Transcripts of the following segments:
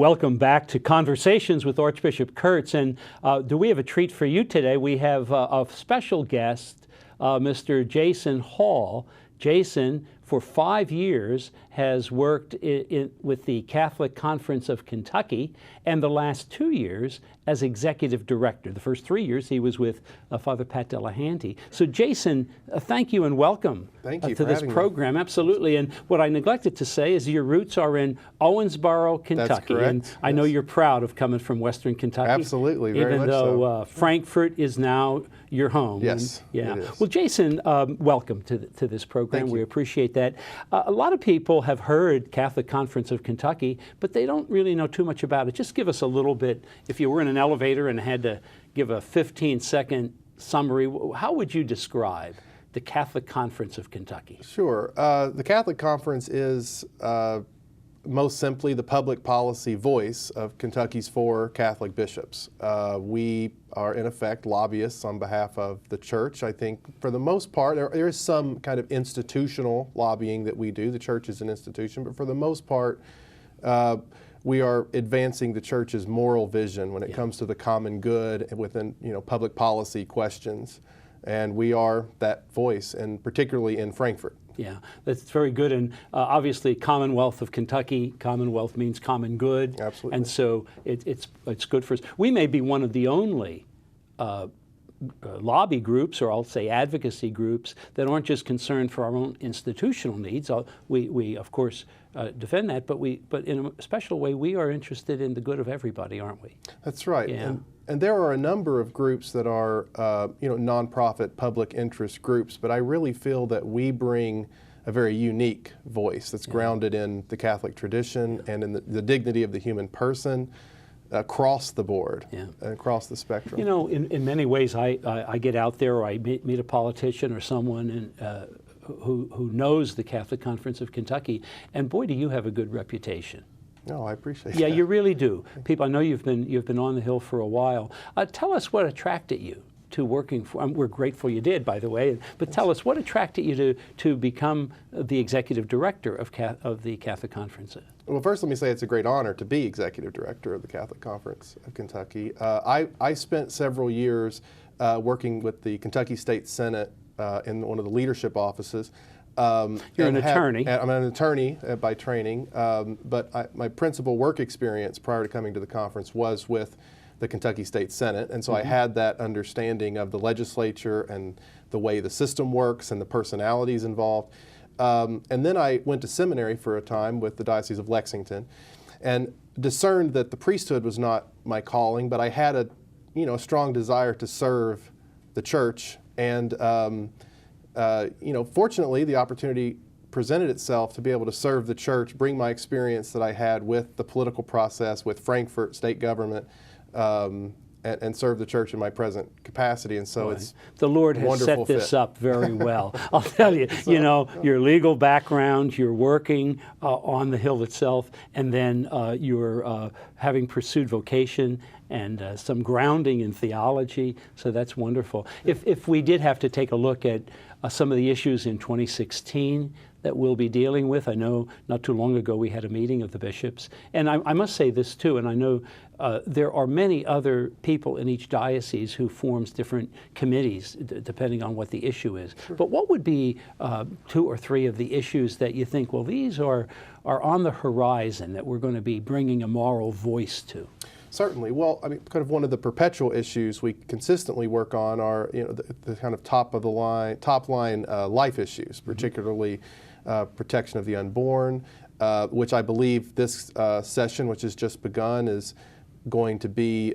Welcome back to Conversations with Archbishop Kurtz. And do we have a treat for you today? We have a special guest, Mr. Jason Hall. Jason, for 5 years, has worked with the Catholic Conference of Kentucky, and the last 2 years as executive director. The first 3 years he was with Father Pat Delahanty. So Jason, thank you and welcome to this program. Absolutely. And what I neglected to say is your roots are in Owensboro, Kentucky. That's correct. And yes. I know you're proud of coming from Western Kentucky. Absolutely, very much so. Even though Frankfort is now your home. Yes, yeah. it is. Well, Jason, welcome to this program. Thank you. We appreciate that. A lot of people have heard Catholic Conference of Kentucky, but they don't really know too much about it. Just give us a little bit. If you were in an elevator and had to give a 15-second summary, how would you describe the Catholic Conference of Kentucky? Sure. The Catholic Conference is most simply the public policy voice of Kentucky's 4 Catholic bishops. We are in effect lobbyists on behalf of the church. I think for the most part, there is some kind of institutional lobbying that we do. The church is an institution, but for the most part, we are advancing the church's moral vision when it comes to the common good within public policy questions. And we are that voice, and particularly in Frankfort. Yeah, that's very good. And obviously, Commonwealth of Kentucky, Commonwealth means common good. Absolutely. And so it's good for us. We may be one of the only lobby groups, or I'll say advocacy groups, that aren't just concerned for our own institutional needs. We of course defend that, but in a special way, we are interested in the good of everybody, aren't we? That's right. Yeah. And there are a number of groups that are, nonprofit public interest groups, but I really feel that we bring a very unique voice that's grounded in the Catholic tradition and in the dignity of the human person across the board, and across the spectrum. You know, in many ways, I get out there, or I meet a politician or someone who knows the Catholic Conference of Kentucky, and boy, do you have a good reputation. No, I appreciate that. Yeah, you really do. People, I know you've been on the Hill for a while. Tell us what attracted you to working for. We're grateful you did, by the way. But tell us what attracted you to become the executive director of the Catholic Conference. Well, first, let me say it's a great honor to be executive director of the Catholic Conference of Kentucky. I spent several years working with the Kentucky State Senate in one of the leadership offices. You're an attorney. I'm an attorney by training, but my principal work experience prior to coming to the conference was with the Kentucky State Senate, and so I had that understanding of the legislature and the way the system works and the personalities involved. And then I went to seminary for a time with the Diocese of Lexington, and discerned that the priesthood was not my calling, but I had a strong desire to serve the church. And fortunately, the opportunity presented itself to be able to serve the church, bring my experience that I had with the political process, with Frankfort state government, and serve the church in my present capacity. And so it's the Lord has set this up very well. I'll tell you, your legal background, you're working on the Hill itself, and then you're having pursued vocation and some grounding in theology. So that's wonderful. If we did have to take a look at some of the issues in 2016 that we'll be dealing with. I know not too long ago we had a meeting of the bishops. And I must say this too, and I know there are many other people in each diocese who forms different committees depending on what the issue is. Sure. But what would be 2 or 3 of the issues that you think, well, these are on the horizon that we're going to be bringing a moral voice to? Certainly. Well, I mean, kind of one of the perpetual issues we consistently work on are, the kind of top line life issues, particularly protection of the unborn, which I believe this session, which has just begun, is going to be.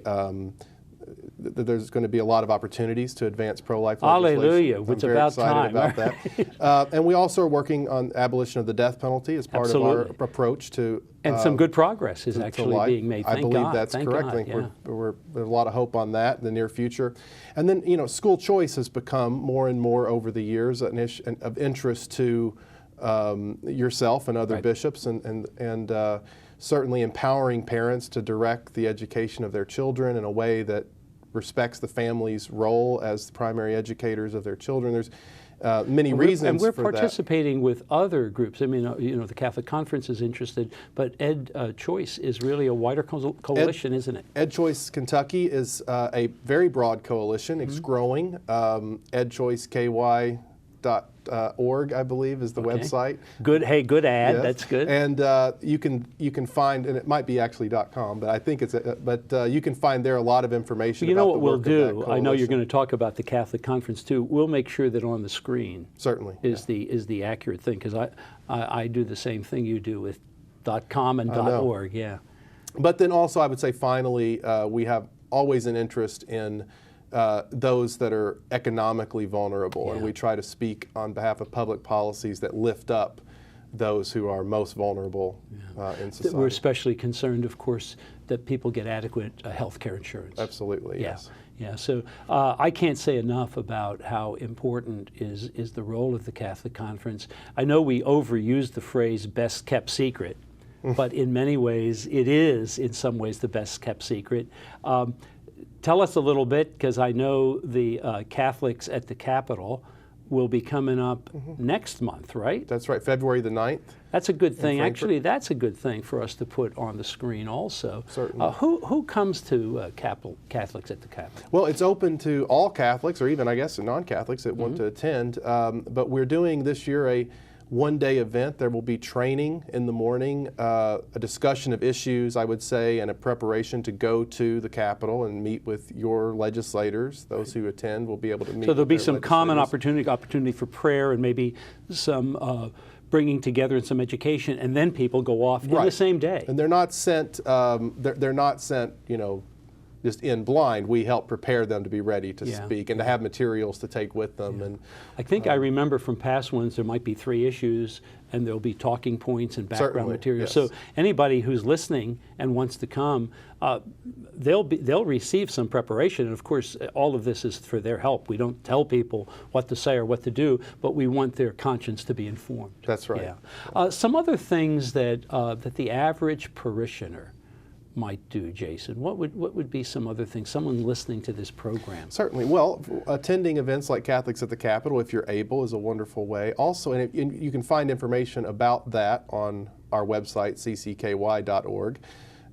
There's going to be a lot of opportunities to advance pro-life legislation. Hallelujah! It's about time. About that. And we also are working on abolition of the death penalty as part of our approach to. And some good progress is actually being made. I believe that's correct. I think there's a lot of hope on that in the near future. And then, school choice has become more and more over the years an issue of interest to yourself and other bishops, and certainly empowering parents to direct the education of their children in a way that respects the family's role as the primary educators of their children. many reasons and we're for that. participating with other groups. I mean, the Catholic Conference is interested, but Ed Choice is really a wider coalition, isn't it? Ed Choice Kentucky is a very broad coalition. It's growing. edchoiceky.org, I believe, is the website. Good. Hey, good ad. Yes. That's good. And you can find, and it might be actually .com, but I think it's. You can find there a lot of information. You know about what the we'll work of that do? I know coalition. you're going to talk about the Catholic Conference too. We'll make sure that on the screen Certainly is the accurate thing, because I do the same thing you do with .com and .org. Yeah. But then also, I would say finally, we have always an interest in those that are economically vulnerable, and we try to speak on behalf of public policies that lift up those who are most vulnerable in society. We're especially concerned, of course, that people get adequate health care insurance. Absolutely, Yeah. yes. Yeah, so I can't say enough about how important is the role of the Catholic Conference. I know we overuse the phrase best kept secret, but in many ways it is, in some ways, the best kept secret. Tell us a little bit, because I know the Catholics at the Capitol will be coming up next month, right? That's right, February the 9th. That's a good thing. Actually, that's a good thing for us to put on the screen also. Certainly. Who comes to Catholics at the Capitol? Well, it's open to all Catholics, or even, I guess, non-Catholics that want to attend. But we're doing this year a one-day event. There will be training in the morning, a discussion of issues, I would say, and a preparation to go to the Capitol and meet with your legislators. Those who attend will be able to meet. So there'll be with some their common legislators. opportunity for prayer, and maybe some bringing together and some education, and then people go off in the same day. And they're not sent. They're not sent. Just in blind. We help prepare them to be ready to speak and to have materials to take with them. And I think I remember from past ones there might be 3 issues, and there'll be talking points and background material. Yes. So anybody who's listening and wants to come, they'll receive some preparation. And of course, all of this is for their help. We don't tell people what to say or what to do, but we want their conscience to be informed. That's right. Yeah. Some other things that that the average parishioner might do, Jason. What would be some other things? Someone listening to this program. Certainly. Well, attending events like Catholics at the Capitol, if you're able, is a wonderful way. Also, and you can find information about that on our website, ccky.org.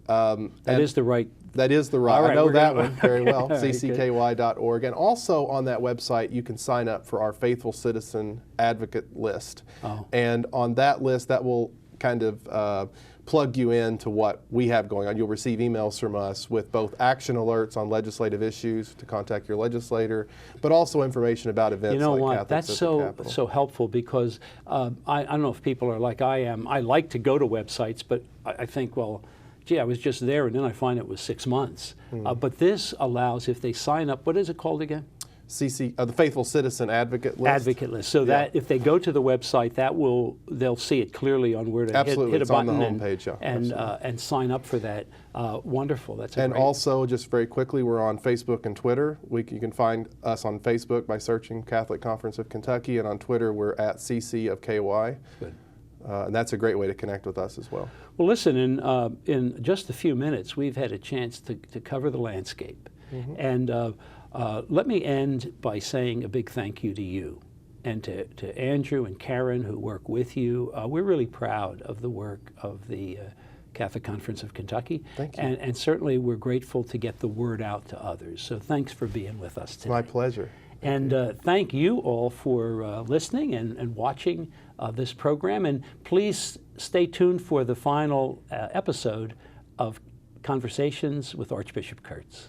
That is the right. That is the right. All right, I know that gonna... one very well. Right, ccky.org. And also on that website, you can sign up for our Faithful Citizen Advocate list. Oh. And on that list, that will kind of plug you into what we have going on. You'll receive emails from us with both action alerts on legislative issues to contact your legislator, but also information about events like Catholics That's at the Capitol. so helpful, because I don't know if people are like I am. I like to go to websites, but I think, well, gee, I was just there, and then I find it was 6 months. But this allows, if they sign up, what is it called again? The Faithful Citizen Advocate list. Advocate list. So that if they go to the website, they'll see it clearly on where to hit a it's button on the homepage, and sign up for that. Wonderful. That's and great. Also, just very quickly, we're on Facebook and Twitter. You can find us on Facebook by searching Catholic Conference of Kentucky, and on Twitter we're at CC of KY. Good. And that's a great way to connect with us as well. Well, listen, in just a few minutes, we've had a chance to cover the landscape. And let me end by saying a big thank you to you and to Andrew and Karen, who work with you. We're really proud of the work of the Catholic Conference of Kentucky. Thank you. And certainly we're grateful to get the word out to others. So thanks for being with us today. My pleasure. And thank you all for listening and watching this program. And please stay tuned for the final episode of Conversations with Archbishop Kurtz.